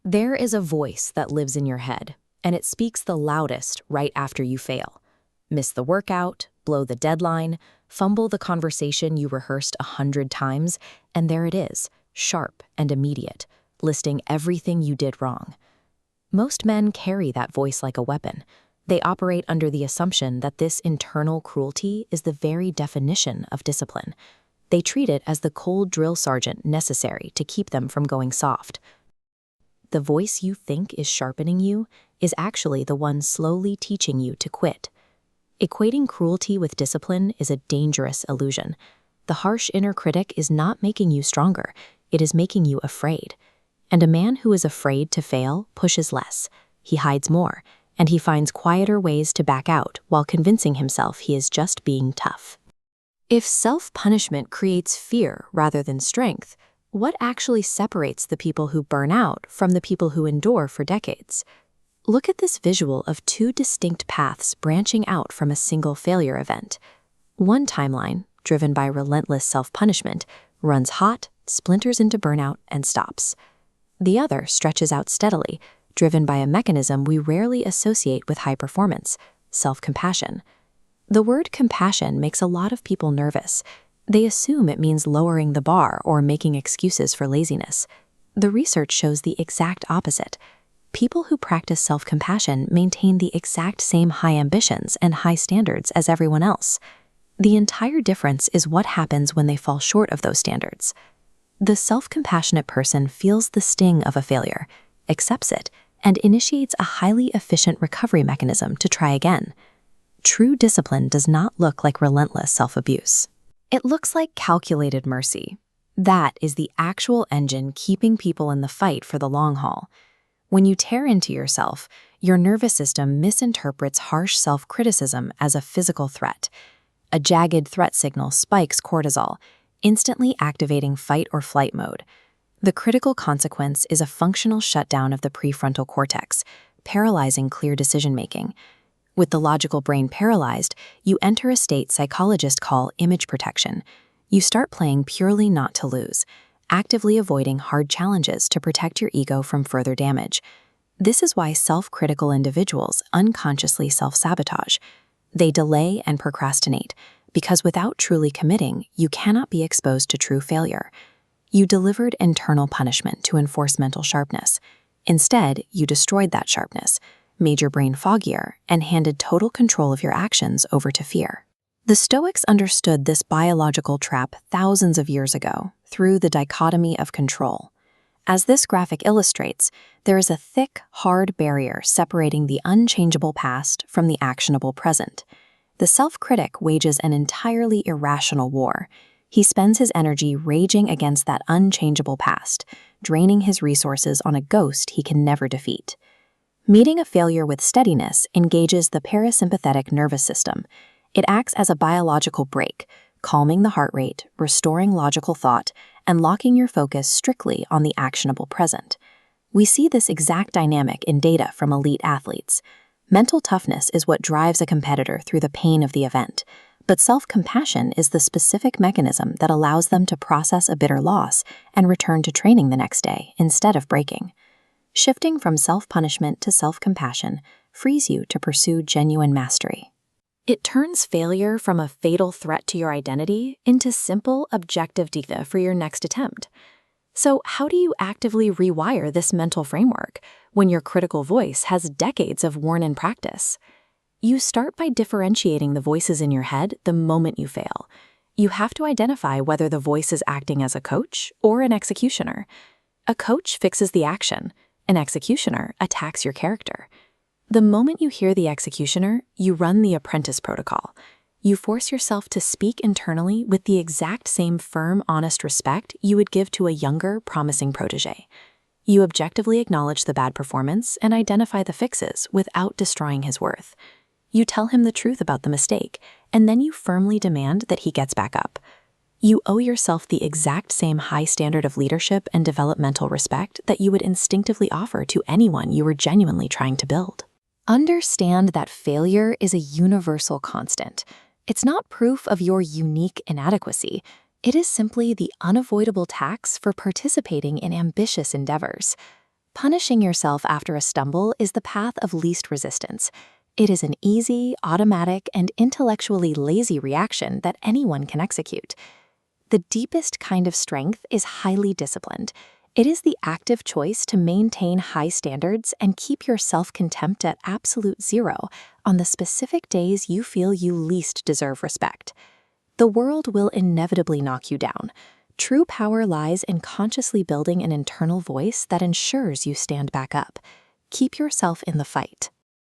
There is a voice that lives in your head, and it speaks the loudest right after you fail. Miss the workout, blow the deadline, fumble the conversation you rehearsed 100 times, and there it is, sharp and immediate, listing everything you did wrong. Most men carry that voice like a weapon. They operate under the assumption that this internal cruelty is the very definition of discipline. They treat it as the cold drill sergeant necessary to keep them from going soft. The voice you think is sharpening you is actually the one slowly teaching you to quit. Equating cruelty with discipline is a dangerous illusion. The harsh inner critic is not making you stronger, it is making you afraid. And a man who is afraid to fail pushes less. He hides more, and he finds quieter ways to back out while convincing himself he is just being tough. If self-punishment creates fear rather than strength, what actually separates the people who burn out from the people who endure for decades? Look at this visual of two distinct paths branching out from a single failure event. One timeline, driven by relentless self-punishment, runs hot, splinters into burnout, and stops. The other stretches out steadily, driven by a mechanism we rarely associate with high performance, self-compassion. The word compassion makes a lot of people nervous. They assume it means lowering the bar or making excuses for laziness. The research shows the exact opposite. People who practice self-compassion maintain the exact same high ambitions and high standards as everyone else. The entire difference is what happens when they fall short of those standards. The self-compassionate person feels the sting of a failure, accepts it, and initiates a highly efficient recovery mechanism to try again. True discipline does not look like relentless self-abuse. It looks like calculated mercy. That is the actual engine keeping people in the fight for the long haul. When you tear into yourself, your nervous system misinterprets harsh self-criticism as a physical threat. A jagged threat signal spikes cortisol, instantly activating fight or flight mode. The critical consequence is a functional shutdown of the prefrontal cortex, paralyzing clear decision-making. With the logical brain paralyzed, you enter a state psychologists call image protection. You start playing purely not to lose, actively avoiding hard challenges to protect your ego from further damage. This is why self-critical individuals unconsciously self-sabotage. They delay and procrastinate, because without truly committing, you cannot be exposed to true failure. You delivered internal punishment to enforce mental sharpness. Instead, you destroyed that sharpness, made your brain foggier, and handed total control of your actions over to fear. The Stoics understood this biological trap thousands of years ago through the dichotomy of control. As this graphic illustrates, there is a thick, hard barrier separating the unchangeable past from the actionable present. The self-critic wages an entirely irrational war. He spends his energy raging against that unchangeable past, draining his resources on a ghost he can never defeat. Meeting a failure with steadiness engages the parasympathetic nervous system. It acts as a biological brake, calming the heart rate, restoring logical thought, and locking your focus strictly on the actionable present. We see this exact dynamic in data from elite athletes. Mental toughness is what drives a competitor through the pain of the event, but self-compassion is the specific mechanism that allows them to process a bitter loss and return to training the next day instead of breaking. Shifting from self-punishment to self-compassion frees you to pursue genuine mastery. It turns failure from a fatal threat to your identity into simple, objective data for your next attempt. So how do you actively rewire this mental framework when your critical voice has decades of worn-in practice? You start by differentiating the voices in your head the moment you fail. You have to identify whether the voice is acting as a coach or an executioner. A coach fixes the action. An executioner attacks your character. The moment you hear the executioner, you run the apprentice protocol. You force yourself to speak internally with the exact same firm, honest respect you would give to a younger, promising protege. You objectively acknowledge the bad performance and identify the fixes without destroying his worth. You tell him the truth about the mistake, and then you firmly demand that he gets back up. You owe yourself the exact same high standard of leadership and developmental respect that you would instinctively offer to anyone you were genuinely trying to build. Understand that failure is a universal constant. It's not proof of your unique inadequacy. It is simply the unavoidable tax for participating in ambitious endeavors. Punishing yourself after a stumble is the path of least resistance. It is an easy, automatic, and intellectually lazy reaction that anyone can execute. The deepest kind of strength is highly disciplined. It is the active choice to maintain high standards and keep your self-contempt at absolute zero on the specific days you feel you least deserve respect. The world will inevitably knock you down. True power lies in consciously building an internal voice that ensures you stand back up. Keep yourself in the fight.